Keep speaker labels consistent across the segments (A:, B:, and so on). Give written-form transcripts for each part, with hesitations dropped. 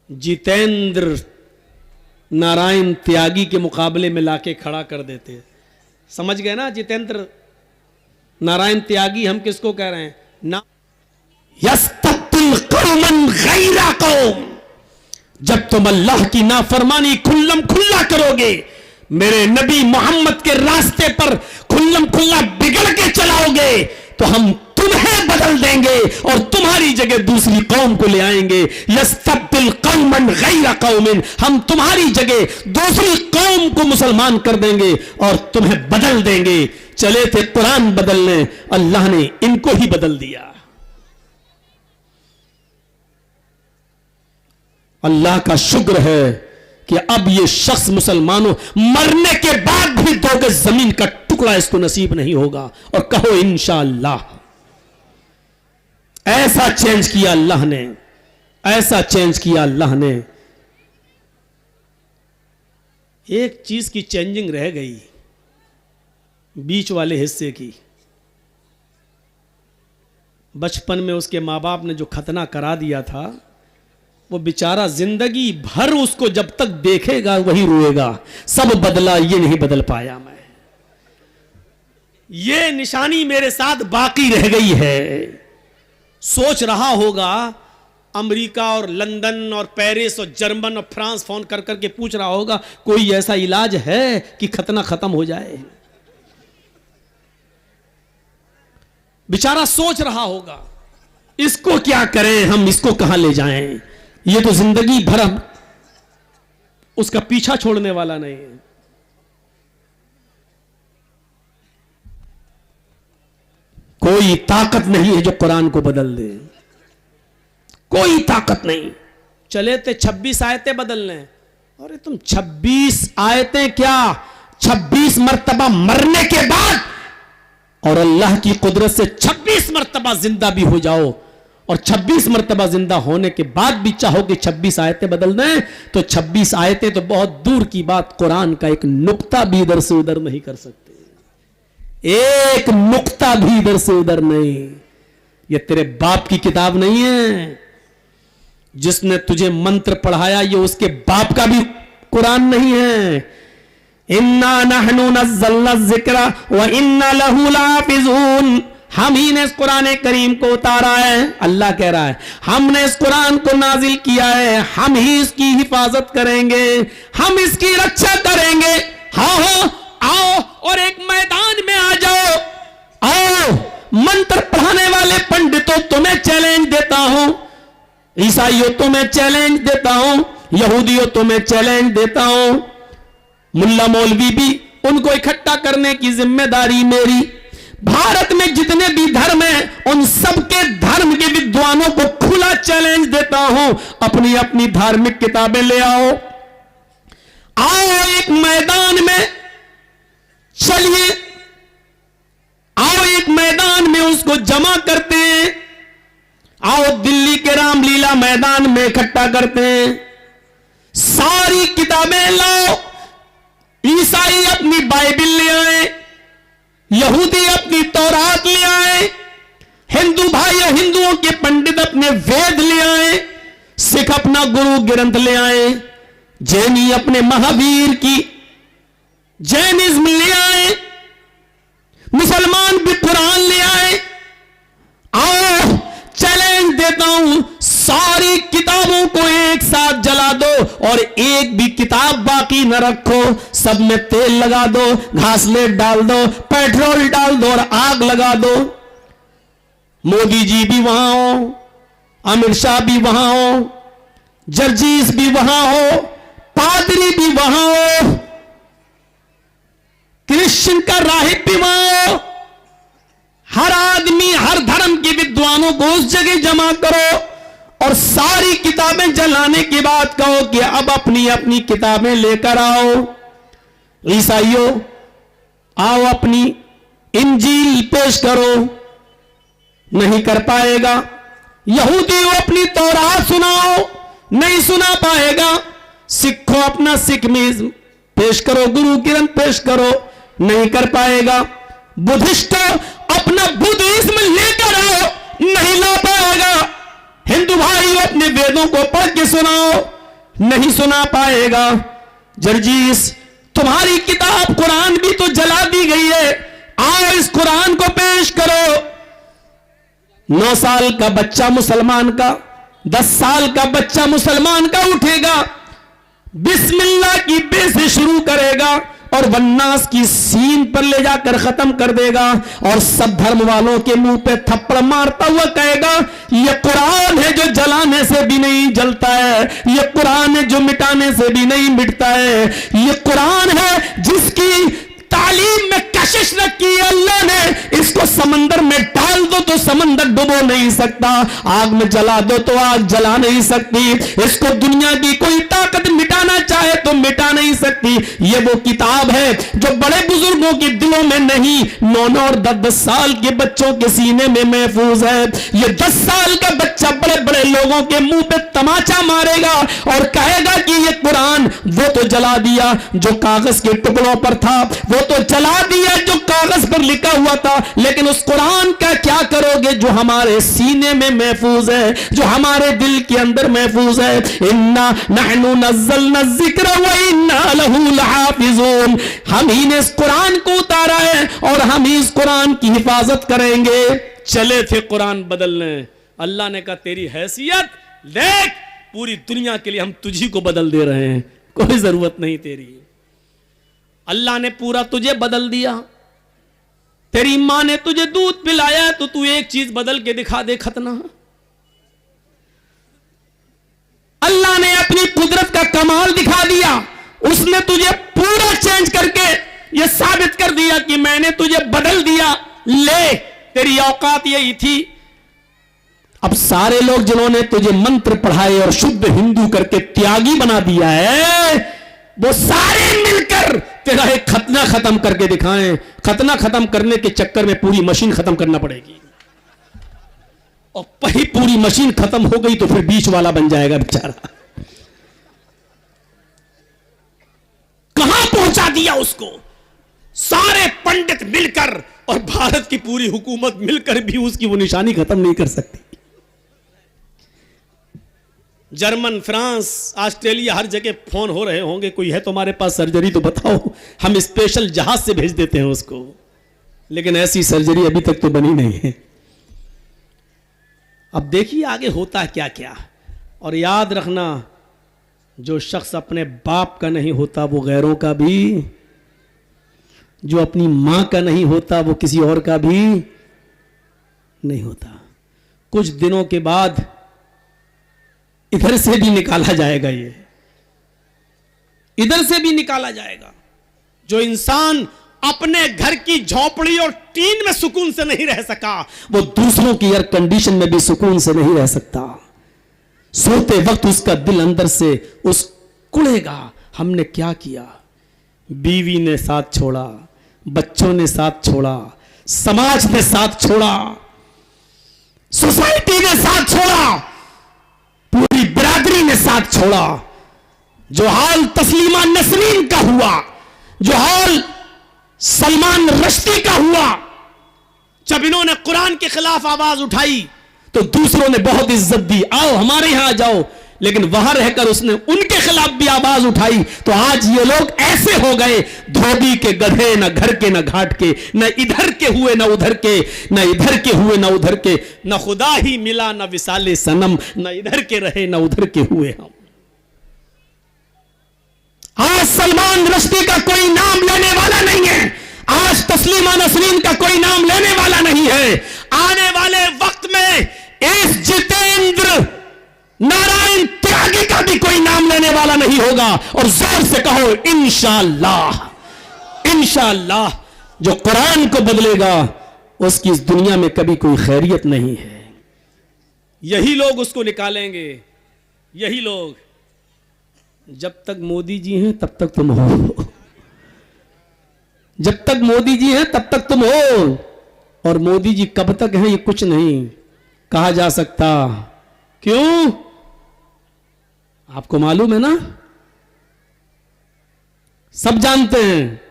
A: जितेंद्र नारायण त्यागी के मुकाबले में लाके खड़ा कर देते। समझ गए ना? जितेंद्र नारायण त्यागी हम किसको कह रहे हैं ना? यस्तब्दिल कौमन गैरा कौम, जब तुम अल्लाह की नाफरमानी खुल्लम खुल्ला करोगे, मेरे नबी मोहम्मद के रास्ते पर खुल्लम खुल्ला बिगड़ के चलाओगे, तो हम तुम्हें बदल देंगे और तुम्हारी जगह दूसरी कौम को ले आएंगे। यस्तब्दिल कौमन गैरा कौमिन, हम तुम्हारी जगह दूसरी कौम को मुसलमान कर देंगे और तुम्हें बदल देंगे। चले थे कुरान बदलने, अल्लाह ने इनको ही बदल दिया। अल्लाह का शुक्र है कि अब ये शख्स मुसलमानों मरने के बाद भी 2 गज जमीन का टुकड़ा इसको नसीब नहीं होगा। और कहो इंशाअल्लाह। ऐसा चेंज किया अल्लाह ने, ऐसा चेंज किया अल्लाह ने। एक चीज की चेंजिंग रह गई, बीच वाले हिस्से की। बचपन में उसके माँ बाप ने जो खतना करा दिया था, वो बेचारा जिंदगी भर उसको जब तक देखेगा वही रोएगा। सब बदला, ये नहीं बदल पाया मैं, ये निशानी मेरे साथ बाकी रह गई है। सोच रहा होगा, अमेरिका और लंदन और पेरिस और जर्मन और फ्रांस फोन कर करके पूछ रहा होगा कोई ऐसा इलाज है कि खतना खत्म हो जाए। बेचारा सोच रहा होगा इसको क्या करें, हम इसको कहां ले जाएं, ये तो जिंदगी भर उसका पीछा छोड़ने वाला नहीं है। कोई ताकत नहीं है जो कुरान को बदल दे, कोई ताकत नहीं। चले थे 26 आयतें बदलने, अरे तुम 26 आयतें क्या, 26 मर्तबा मरने के बाद और अल्लाह की कुदरत से 26 मर्तबा जिंदा भी हो जाओ, और 26 मर्तबा जिंदा होने के बाद भी चाहो कि 26 आयतें बदल दें, तो 26 आयतें तो बहुत दूर की बात, कुरान का एक नुक्ता भी इधर से उधर नहीं कर सकते। एक नुक्ता भी इधर से उधर नहीं। ये तेरे बाप की किताब नहीं है। जिसने तुझे मंत्र पढ़ाया ये उसके बाप का भी कुरान नहीं है। इन्ना नहनु नज़्ज़लना ज़िक्रा व इन्ना लहू लाफ़िज़ून, हम ही ने इस कुरान करीम को उतारा है। अल्लाह कह रहा है हमने इस कुरान को नाजिल किया है, हम ही इसकी हिफाजत करेंगे, हम इसकी रक्षा करेंगे। हाँ आओ और एक मैदान में आ जाओ। आओ मंत्र पढ़ाने वाले पंडितों, तुम्हें चैलेंज देता हूं। ईसाइयों तुम्हें चैलेंज देता हूं, यहूदियों तुम्हें चैलेंज देता हूं, मुल्ला मौलवी भी, उनको इकट्ठा करने की जिम्मेदारी मेरी। भारत में जितने भी धर्म हैं उन सबके धर्म के विद्वानों को खुला चैलेंज देता हूं, अपनी अपनी धार्मिक किताबें ले आओ। आओ एक मैदान में चलिए, आओ एक मैदान में उसको जमा करते हैं। आओ दिल्ली के रामलीला मैदान में इकट्ठा करते हैं, सारी किताबें लाओ। ईसाई अपनी बाइबिल ले आए, यहूदी अपनी तौरात ले आए, हिंदू भाई या हिंदुओं के पंडित अपने वेद ले आए, सिख अपना गुरु ग्रंथ ले आए, जैनी अपने महावीर की जैनिज्म ले आए, मुसलमान भी कुरान ले आए। आओ चैलेंज देता हूं, सारी किताबों को एक साथ जला दो और एक भी किताब बाकी न रखो। सब में तेल लगा दो, घासलेट डाल दो, पेट्रोल डाल दो और आग लगा दो। मोदी जी भी वहां हो, अमित शाह भी वहां हो, जर्जीस भी वहां हो, पादरी भी वहां हो, क्रिश्चियन का राहिब भी वहां हो। हर आदमी, हर धर्म के विद्वानों को उस जगह जमा करो और सारी किताबें जलाने के बाद कहो कि अब अपनी अपनी किताबें लेकर आओ। ईसाइयों आओ अपनी इंजील पेश करो, नहीं कर पाएगा। यहूदियों अपनी तौरात सुनाओ, नहीं सुना पाएगा। सिखों अपना सिखिज्म पेश करो, गुरु ग्रंथ पेश करो, नहीं कर पाएगा। बुद्धिस्ट अपना बुद्धिज्म लेकर आओ, नहीं ला पाएगा। हिंदू भाई अपने वेदों को पढ़ के सुनाओ, नहीं सुना पाएगा। जर्जीस, तुम्हारी किताब कुरान भी तो जला दी गई है, आओ इस कुरान को पेश करो। 9 साल का बच्चा मुसलमान का, 10 साल का बच्चा मुसलमान का उठेगा, बिस्मिल्लाह की बे से शुरू करेगा और वन्नास की सीन पर ले जाकर खत्म कर देगा और सब धर्म वालों के मुंह पे थप्पड़ मारता हुआ कहेगा, यह कुरान है जो जलाने से भी नहीं जलता है, यह कुरान है जो मिटाने से भी नहीं मिटता है, यह कुरान है जिसकी तालीम में कशिश रखी है अल्लाह ने। इसको समंदर में डाल दो तो समंदर डुबो नहीं सकता, आग में जला दो तो आग जला नहीं सकती, इसको दुनिया की कोई ताकत मिटाना चाहे तो मिटा नहीं सकती। ये वो किताब है जो बड़े बुजुर्गों के दिलों में नहीं, 9 और 10 साल के बच्चों के सीने में महफूज है। ये 10 साल का बच्चा बड़े बड़े लोगों के मुंह पे तमाचा मारेगा और कहेगा कि ये कुरान वो तो जला दिया जो कागज के टुकड़ों पर था, वो तो जला दिया जो कागज पर लिखा हुआ था, लेकिन उस कुरान का क्या करोगे जो हमारे सीने में महफूज है, जो हमारे दिल के अंदर महफूज है। इन्ना नहनु नज़्ज़लना ज़िक्र व इन्ना लहू लहाफ़िज़ून, हम ही ने इस कुरान को उतारा है और हम ही इस कुरान की हिफाजत करेंगे। चले थे कुरान बदलने, अल्लाह ने कहा तेरी हैसियत देख, पूरी दुनिया के लिए हम तुझी को बदल दे रहे हैं, कोई जरूरत नहीं तेरी। अल्लाह ने पूरा तुझे बदल दिया, तेरी मां ने तुझे दूध पिलाया तो तू एक चीज बदल के दिखा दे खतना। अल्लाह ने अपनी कुदरत का कमाल दिखा दिया, उसने तुझे पूरा चेंज करके यह साबित कर दिया कि मैंने तुझे बदल दिया, ले तेरी औकात यही थी। अब सारे लोग जिन्होंने तुझे मंत्र पढ़ाए और शुद्ध हिंदू करके त्यागी बना दिया है, वो सारे मिलकर तेरा एक खतना खत्म करके दिखाएं। खतना खत्म करने के चक्कर में पूरी मशीन खत्म करना पड़ेगी, और पूरी मशीन खत्म हो गई तो फिर बीच वाला बन जाएगा बेचारा। कहां पहुंचा दिया उसको, सारे पंडित मिलकर और भारत की पूरी हुकूमत मिलकर भी उसकी वो निशानी खत्म नहीं कर सकती। जर्मन, फ्रांस, ऑस्ट्रेलिया, हर जगह फोन हो रहे होंगे, कोई है तुम्हारे पास सर्जरी तो बताओ, हम स्पेशल जहाज से भेज देते हैं उसको। लेकिन ऐसी सर्जरी अभी तक तो बनी नहीं है। अब देखिए आगे होता है क्या क्या। और याद रखना, जो शख्स अपने बाप का नहीं होता वो गैरों का भी, जो अपनी मां का नहीं होता वो किसी और का भी नहीं होता। कुछ दिनों के बाद इधर से भी निकाला जाएगा, ये इधर से भी निकाला जाएगा। जो इंसान अपने घर की झोपड़ी और टीन में सुकून से नहीं रह सका, वो दूसरों की एयर कंडीशन में भी सुकून से नहीं रह सकता। सोते वक्त उसका दिल अंदर से उस कुड़ेगा, हमने क्या किया। बीवी ने साथ छोड़ा, बच्चों ने साथ छोड़ा, समाज ने साथ छोड़ा, सोसाइटी ने साथ छोड़ा, पूरी बिरादरी ने साथ छोड़ा। जो हाल तस्लीमा नसरीन का हुआ, जो हाल सलमान रश्दी का हुआ, जब इन्होंने कुरान के खिलाफ आवाज उठाई तो दूसरों ने बहुत इज्जत दी, आओ हमारे यहां आ जाओ। लेकिन वहां रहकर उसने उनके खिलाफ भी आवाज उठाई, तो आज ये लोग ऐसे हो गए, धोबी के गधे, न घर के न घाट के, न इधर के हुए न उधर के, न इधर के हुए न उधर के, न खुदा ही मिला न विसाले सनम, न इधर के रहे न उधर के हुए हम। आज सलमान रश्दी का कोई नाम लेने वाला नहीं है, आज तस्लीमा नसरीन का कोई नाम लेने वाला नहीं है। आने वाले वक्त में इस जितेंद्र नारायण त्यागी का भी कोई नाम लेने वाला नहीं होगा। और जोर से कहो इंशाअल्लाह, इंशाअल्लाह। जो कुरान को बदलेगा उसकी इस दुनिया में कभी कोई खैरियत नहीं है। यही लोग उसको निकालेंगे, यही लोग। जब तक मोदी जी हैं तब तक तुम हो, जब तक मोदी जी हैं तब तक तुम हो। और मोदी जी कब तक हैं ये कुछ नहीं कहा जा सकता। क्यों? आपको मालूम है ना, सब जानते हैं।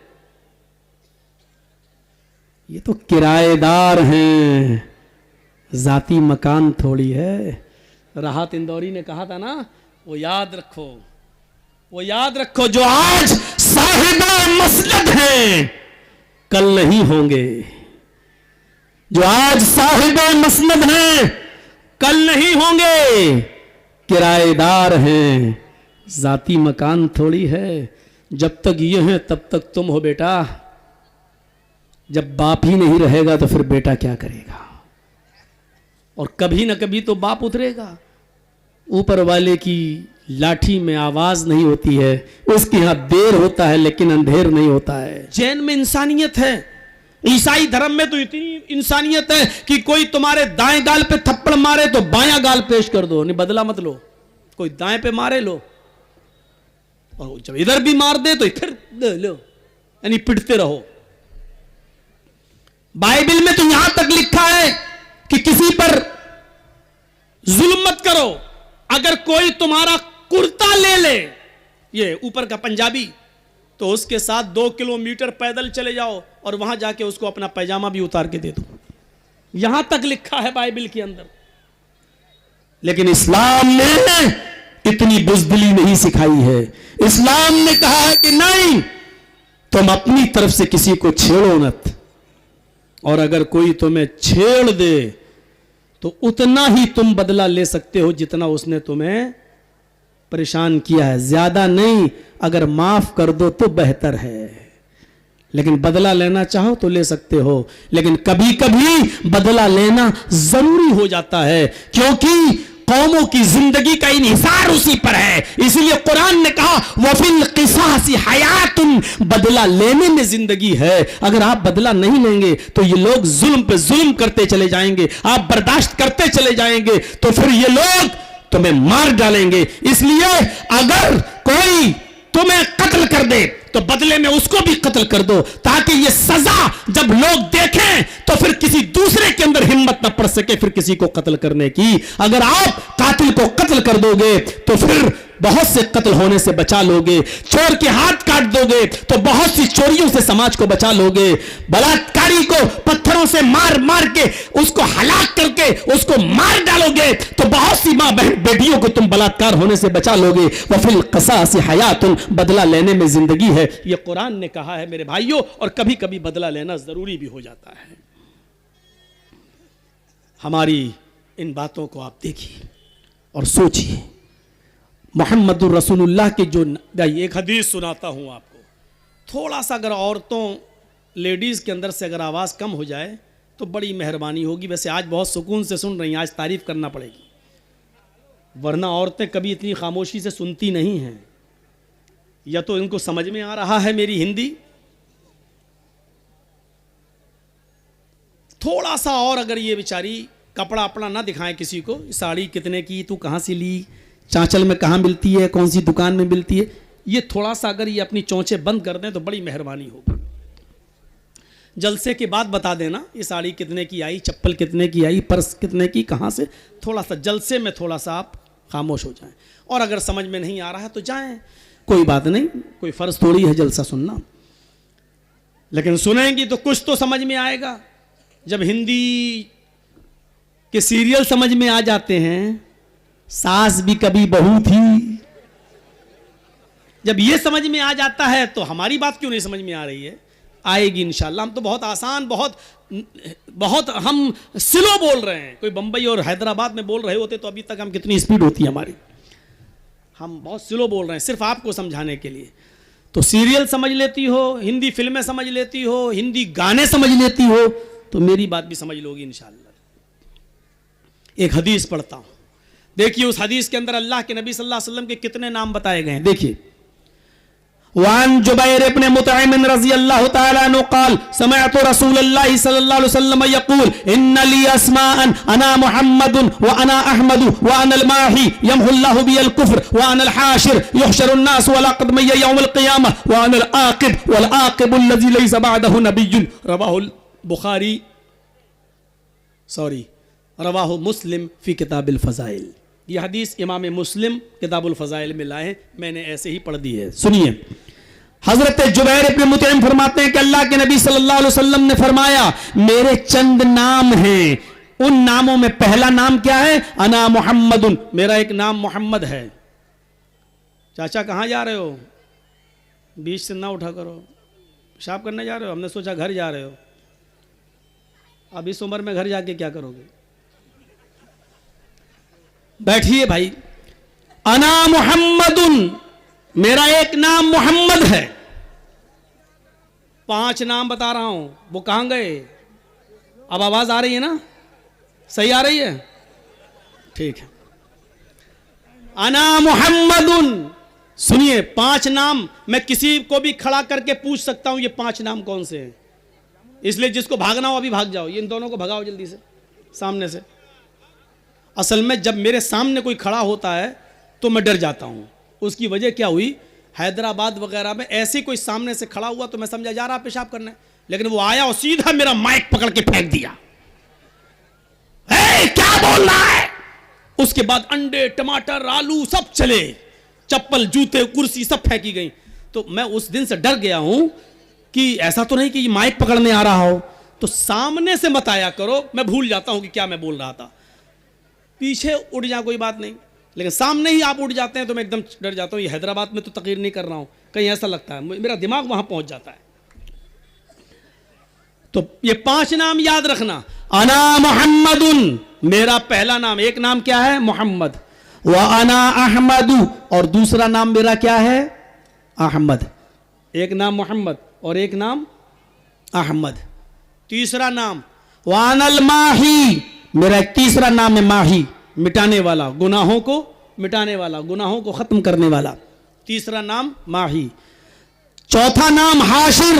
A: ये तो किराएदार हैं, जाती मकान थोड़ी है। राहत इंदौरी ने कहा था ना, वो याद रखो, वो याद रखो, जो आज साहिबे मसनद हैं कल नहीं होंगे। जो आज साहिबे मसनद हैं कल नहीं होंगे। किराएदार हैं, जाती मकान थोड़ी है। जब तक ये हैं तब तक तुम हो बेटा। जब बाप ही नहीं रहेगा तो फिर बेटा क्या करेगा? और कभी ना कभी तो बाप उतरेगा। ऊपर वाले की लाठी में आवाज नहीं होती है, उसके यहां देर होता है लेकिन अंधेर नहीं होता है। जैन में इंसानियत है, ईसाई धर्म में तो इतनी इंसानियत है कि कोई तुम्हारे दाएं गाल पे थप्पड़ मारे तो बायां गाल पेश कर दो, नहीं बदला मत लो। कोई दाएं पे मारे लो, और जब इधर भी मार दे तो फिर लो, यानी पिटते रहो। बाइबल में तो यहां तक लिखा है कि किसी पर जुल्म मत करो। अगर कोई तुम्हारा कुर्ता ले ले, ये ऊपर का पंजाबी, तो उसके साथ 2 किलोमीटर पैदल चले जाओ और वहां जाके उसको अपना पैजामा भी उतार के दे दो। यहां तक लिखा है बाइबल के अंदर। लेकिन इस्लाम ने इतनी बुज़दिली नहीं सिखाई है। इस्लाम ने कहा है कि नहीं, तुम अपनी तरफ से किसी को छेड़ो मत, और अगर कोई तुम्हें छेड़ दे तो उतना ही तुम बदला ले सकते हो जितना उसने तुम्हें परेशान किया है, ज्यादा नहीं। अगर माफ कर दो तो बेहतर है, लेकिन बदला लेना चाहो तो ले सकते हो। लेकिन कभी कभी बदला लेना जरूरी हो जाता है, क्योंकि कौमों की जिंदगी का इन्हिसार उसी पर है। इसलिए कुरान ने कहा वफिल क़िसासी हयातुन, बदला लेने में जिंदगी है। अगर आप बदला नहीं लेंगे तो ये लोग जुल्म पे जुल्म करते चले जाएंगे, आप बर्दाश्त करते चले जाएंगे, तो फिर ये लोग तुम्हें मार डालेंगे। इसलिए अगर कोई तुम्हें कत्ल कर दे तो बदले में उसको भी कत्ल कर दो, ताकि ये सजा जब लोग देखें तो फिर किसी दूसरे के अंदर हिम्मत ना पड़ सके फिर किसी को कत्ल करने की। अगर आप कातिल को कत्ल कर दोगे तो फिर बहुत से कत्ल होने से बचा लोगे। चोर के हाथ काट दोगे तो बहुत सी चोरियों से समाज को बचा लोगे। बलात्कारी को पत्थरों से मार मार के उसको हलाक करके उसको मार डालोगे तो बहुत सी मां बहन बेटियों को तुम बलात्कार होने से बचा लोगे। वफिल क़िसासी हयातुन, बदला लेने में जिंदगी है, यह कुरान ने कहा है मेरे भाइयों। और कभी कभी बदला लेना जरूरी भी हो जाता है। हमारी इन बातों को आप देखिए और सोचिए। मोहम्मदुर रसूलुल्लाह की जो एक हदीस सुनाता हूं आपको, थोड़ा सा अगर औरतों लेडीज़ के अंदर से अगर आवाज़ कम हो जाए तो बड़ी मेहरबानी होगी। वैसे आज बहुत सुकून से सुन रही हैं, आज तारीफ़ करना पड़ेगी, वरना औरतें कभी इतनी खामोशी से सुनती नहीं हैं। या तो इनको समझ में आ रहा है मेरी हिंदी, थोड़ा सा और अगर ये बेचारी कपड़ा अपना ना दिखाएं किसी को, साड़ी कितने की, तू कहाँ से ली, चांचल में कहाँ मिलती है, कौन सी दुकान में मिलती है, ये थोड़ा सा अगर ये अपनी चोंचे बंद कर दें तो बड़ी मेहरबानी होगी। जलसे के बाद बता देना ये साड़ी कितने की आई, चप्पल कितने की आई, पर्स कितने की, कहाँ से, थोड़ा सा जलसे में थोड़ा सा आप खामोश हो जाएं। और अगर समझ में नहीं आ रहा है तो जाएं, कोई बात नहीं, कोई फ़र्ज थोड़ी है जलसा सुनना। लेकिन सुनेंगी तो कुछ तो समझ में आएगा। जब हिंदी के सीरियल समझ में आ जाते हैं, सास भी कभी बहू थी, जब ये समझ में आ जाता है तो हमारी बात क्यों नहीं समझ में आ रही है? आएगी इंशाल्लाह। हम तो बहुत आसान, बहुत हम स्लो बोल रहे हैं। कोई बंबई और हैदराबाद में बोल रहे होते तो अभी तक हम कितनी स्पीड होती है हमारी। हम बहुत स्लो बोल रहे हैं सिर्फ आपको समझाने के लिए। तो सीरियल समझ लेती हो, हिंदी फिल्में समझ लेती हो, हिंदी गाने समझ लेती हो, तो मेरी बात भी समझ लोगी इंशाल्लाह। एक हदीस पढ़ता हूं, देखिए उस हदीस के अंदर अल्लाह के नबी सल्लल्लाहु अलैहि वसल्लम के कितने नाम बताए गए हैं। देखिए, वान जुबैर इब्न मुतइम रज़ियल्लाहु तआला अन्हु क़ाल समिअतु रसूलल्लाह सल्लल्लाहु अलैहि वसल्लम यक़ूल इन्ना ली अस्माअन अना मुहम्मदुन व अना अहमदु व अना अल-माही यमहुल्लाहु बिल कुफ्र व अना अल-हाशिर युहशरु अन्नास अला क़दमय यौम अल-क़ियामह व अना अल-आक़िब वल आक़िबु अल्लज़ी लैसा बअदहु नबिय्युन रवाहु मुस्लिम फ़ी किताबिल फ़ज़ाइल। ये हदीस इमाम मुस्लिम किताबुल फ़ज़ाइल में लाए हैं, मैंने ऐसे ही पढ़ दी है। सुनिए, हज़रत जुबैर इब्न मुतइम फरमाते हैं कि अल्लाह के नबी सल्लल्लाहु अलैहि वसल्लम ने फरमाया, मेरे चंद नाम हैं, उन नामों में पहला नाम क्या है? अना मुहम्मदुन, मेरा एक नाम मोहम्मद है। चाचा कहाँ जा रहे हो? बीच से ना उठा करो, पेशाब करने जा रहे हो? हमने सोचा घर जा रहे हो। अब इस उम्र में घर जाके क्या करोगे? बैठिए भाई। अना मुहम्मदुन, मेरा एक नाम मोहम्मद है। 5 नाम बता रहा हूं, वो कहां गए? अब आवाज आ रही है ना? सही आ रही है? ठीक है। अना मुहम्मदुन, सुनिए 5 नाम मैं किसी को भी खड़ा करके पूछ सकता हूं, ये 5 नाम कौन से हैं। इसलिए जिसको भागना हो अभी भाग जाओ, ये इन दोनों को भगाओ जल्दी से सामने से। असल में जब मेरे सामने कोई खड़ा होता है तो मैं डर जाता हूं। उसकी वजह क्या हुई, हैदराबाद वगैरह में ऐसे कोई सामने से खड़ा हुआ तो मैं समझा जा रहा पेशाब करने, लेकिन वो आया और सीधा मेरा माइक पकड़ के फेंक दिया। क्या बोल रहा है? उसके बाद अंडे, टमाटर, आलू सब चले, चप्पल, जूते, कुर्सी सब फेंकी गई। तो मैं उस दिन से डर गया हूं कि ऐसा तो नहीं कि माइक पकड़ने आ रहा हो। तो सामने से मत आया करो, मैं भूल जाता हूं कि क्या मैं बोल रहा था। पीछे उड़ जा कोई बात नहीं, लेकिन सामने ही आप उड़ जाते हैं तो मैं एकदम डर जाता हूं। ये हैदराबाद में तो तकरीर नहीं कर रहा हूं, कहीं ऐसा लगता है, मेरा दिमाग वहां पहुंच जाता है। तो ये 5 नाम याद रखना। अना मोहम्मदुन, मेरा पहला नाम, एक नाम क्या है? मोहम्मद। व अना अहमदु, और दूसरा नाम मेरा क्या है? अहमद। एक नाम मोहम्मद और एक नाम अहमद। तीसरा नाम वानल माही, मेरा एक तीसरा नाम है माही, मिटाने वाला, गुनाहों को मिटाने वाला, गुनाहों को खत्म करने वाला। तीसरा नाम माही। चौथा नाम हाशिर,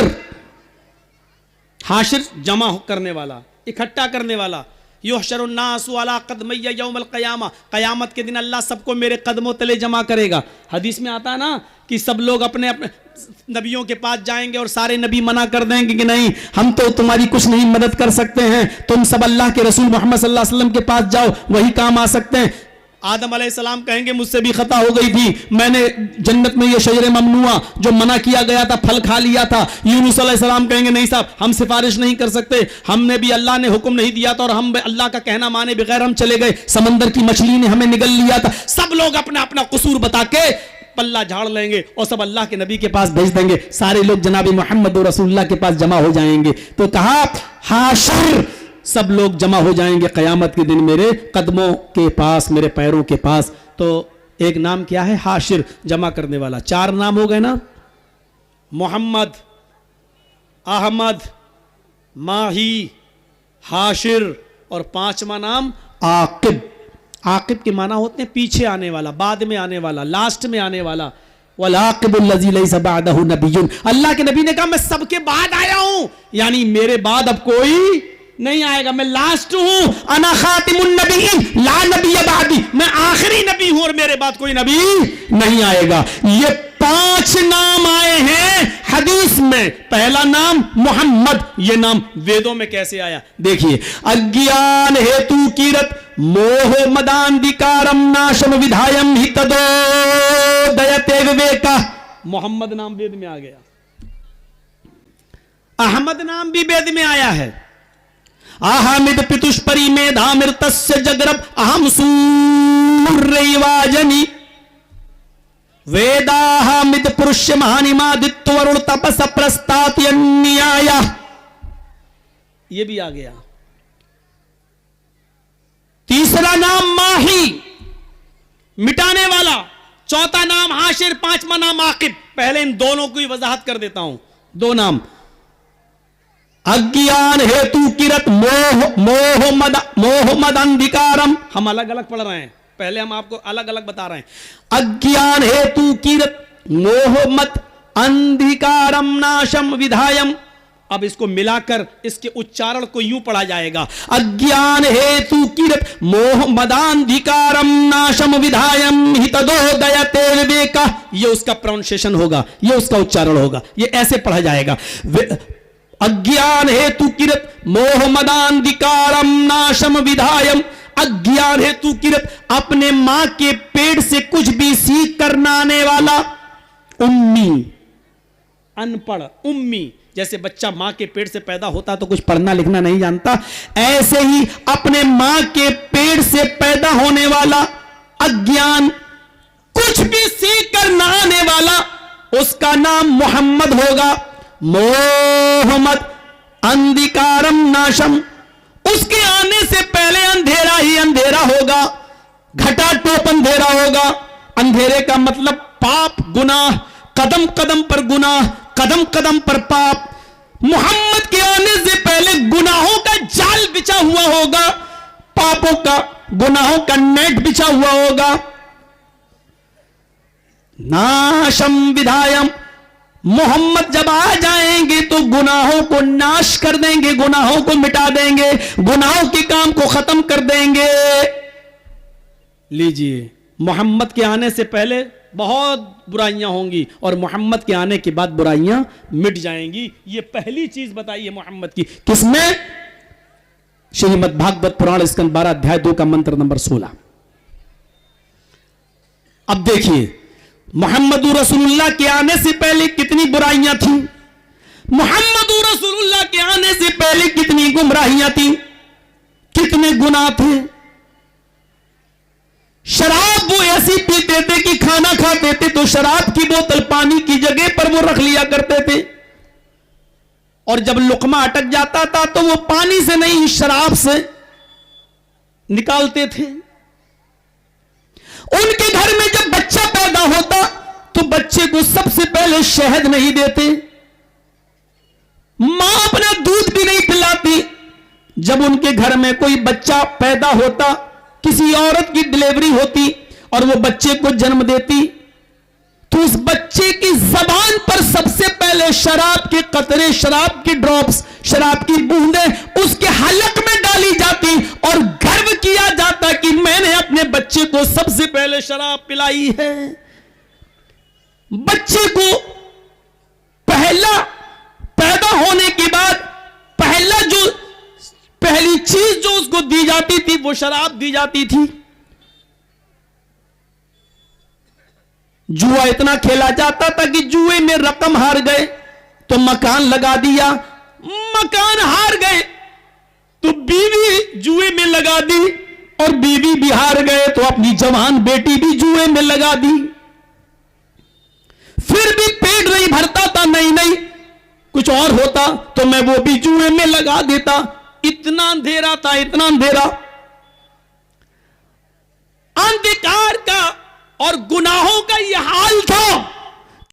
A: हाशिर जमा करने वाला, इकट्ठा करने वाला। युहशरुन्नासु अला क़दमैया यौमल क़यामा, क़यामत के दिन अल्लाह सबको मेरे कदमों तले जमा करेगा। हदीस में आता है ना कि सब लोग अपने अपने नबियों के पास जाएंगे और सारे नबी मना कर देंगे कि नहीं, हम तो तुम्हारी कुछ नहीं मदद कर सकते हैं, तुम सब अल्लाह के रसूल मोहम्मद सल्लल्लाहु अलैहि वसल्लम के पास जाओ, वही काम आ सकते हैं। आदम अलैहिस्सलाम कहेंगे मुझसे भी खता हो गई थी, मैंने जन्नत में ये शजर ममनुआ जो मना किया गया था फल खा लिया था। यूनुस अलैहिस्सलाम कहेंगे नहीं साहब, हम सिफारिश नहीं कर सकते, हमने भी, अल्लाह ने हुक्म नहीं दिया था और हम अल्लाह का कहना माने बगैर हम चले गए, समंदर की मछली ने हमें निगल लिया था। सब लोग अपना अपना कसूर बता के पल्ला झाड़ लेंगे और सब अल्लाह के नबी के पास भेज देंगे। सारे लोग जनाब मोहम्मद रसूलुल्लाह के पास जमा हो जाएंगे। तो कहा हाशिर, सब लोग जमा हो जाएंगे कयामत के दिन मेरे कदमों के पास, मेरे पैरों के पास। तो एक नाम क्या है? हाशिर, जमा करने वाला। 4 नाम हो गए ना, मोहम्मद, अहमद, माही, हाशिर, और 5वां नाम आकिब। आकिब के माना होते हैं पीछे आने वाला, बाद में आने वाला, लास्ट में आने वाला। वलाकिबुल्लज़ी लैसा बअदहु नबिय्युन, अल्लाह के नबी ने कहा मैं सबके बाद आया हूं, यानी मेरे बाद अब कोई नहीं आएगा, मैं लास्ट हूं। अना खातिमुन नबिय्यीन ला नबिय्य बादी, मैं आखिरी नबी हूं और मेरे बाद कोई नबी नहीं आएगा। ये 5 नाम आए हैं हदीस में। पहला नाम मोहम्मद, ये नाम वेदों में कैसे आया देखिए। अज्ञान हेतु कीरत मोह मदांधिकारम नाशम विधायम हितदो दयते विवेका, मोहम्मद नाम वेद में आ गया। अहमद नाम भी वेद में आया है। अहमिद पितुष्परी मेधामृतस्य जगरब अहम सूर्यवाजनी वेदाहमिद पुरुष महानिमादित्य वरुण तपस प्रस्तात्यन्याय, ये भी आ गया। तीसरा नाम माही, मिटाने वाला। चौथा नाम हाशिर, 5वां नाम आकिब। पहले इन दोनों की वजाहत कर देता हूं। 2 नाम, अज्ञान हेतु किरत मोह मद अंधिकारम, हम अलग अलग पढ़ रहे हैं, पहले हम आपको अलग अलग बता रहे हैं। अज्ञान हेतु किरत मोह मद अंधिकारम नाशम विधायम, अब इसको मिलाकर इसके उच्चारण को यूं पढ़ा जाएगा, अज्ञान हेतु किरत मोह मदांधिकारम नाशम विधायम हितदो दयते विवेका, ये उसका प्रोनाउंसिएशन होगा, ये उसका उच्चारण होगा, ये ऐसे पढ़ा जाएगा। अज्ञान हेतु किरत मोह मदांधिकारम नाशम विधायम, अज्ञान हेतु किरत, अपने मां के पेट से कुछ भी सीख कर ना आने वाला, उम्मी, अनपढ़, उम्मी, जैसे बच्चा मां के पेट से पैदा होता तो कुछ पढ़ना लिखना नहीं जानता, ऐसे ही अपने मां के पेट से पैदा होने वाला अज्ञान, कुछ भी सीख कर ना उसका नाम मोहम्मद होगा। मोहम्मद अंधिकारम नाशम, उसके आने से पहले अंधेरा ही अंधेरा होगा, घटाटोप अंधेरा होगा। अंधेरे का मतलब पाप गुनाह, कदम कदम पर गुनाह, कदम कदम पर पाप। मोहम्मद के आने से पहले गुनाहों का जाल बिछा हुआ होगा, पापों का, गुनाहों का नेट बिछा हुआ होगा। नाशम विधायम, मोहम्मद जब आ जाएंगे तो गुनाहों को नाश कर देंगे, गुनाहों को मिटा देंगे, गुनाहों के काम को खत्म कर देंगे। लीजिए, मोहम्मद के आने से पहले बहुत बुराइयां होंगी और मोहम्मद के आने के बाद बुराइयां मिट जाएंगी। ये पहली चीज बताइए मोहम्मद की। किसमें? श्रीमद् भागवत पुराण स्कंद 12 अध्याय 2 का मंत्र नंबर 16। अब देखिए, मोहम्मद रसूलुल्लाह के आने से पहले कितनी बुराइयां थी, मोहम्मद रसूलुल्लाह के आने से पहले कितनी गुमराहियां थी, कितने गुनाह थे। शराब वो ऐसी पीते थे कि खाना खाते थे तो शराब की बोतल पानी की जगह पर वो रख लिया करते थे, और जब लुकमा अटक जाता था तो वो पानी से नहीं शराब से निकालते थे। उनके घर में जब बच्चा पैदा होता तो बच्चे को सबसे पहले शहद नहीं देते, मां अपना दूध भी नहीं पिलाती। जब उनके घर में कोई बच्चा पैदा होता, किसी औरत की डिलीवरी होती और वो बच्चे को जन्म देती, तो उस बच्चे की जबान पर सबसे पहले शराब के कतरे, शराब की ड्रॉप्स, शराब की बूंदें उसके हलक में डाली जाती और गर्व किया जाता कि मैंने अपने बच्चे को सबसे पहले शराब पिलाई है। बच्चे को पहला पैदा होने के बाद पहली चीज जो उसको दी जाती थी वो शराब दी जाती थी। जुआ इतना खेला जाता था कि जुए में रकम हार गए तो मकान लगा दिया, मकान हार गए तो बीवी जुए में लगा दी, और बीवी भी हार गए तो अपनी जवान बेटी भी जुए में लगा दी। फिर भी पेट नहीं भरता था, नहीं कुछ और होता तो मैं वो भी जुए में लगा देता। इतना अंधेरा था, इतना अंधेरा, अंधकार का और गुनाहों का यह हाल था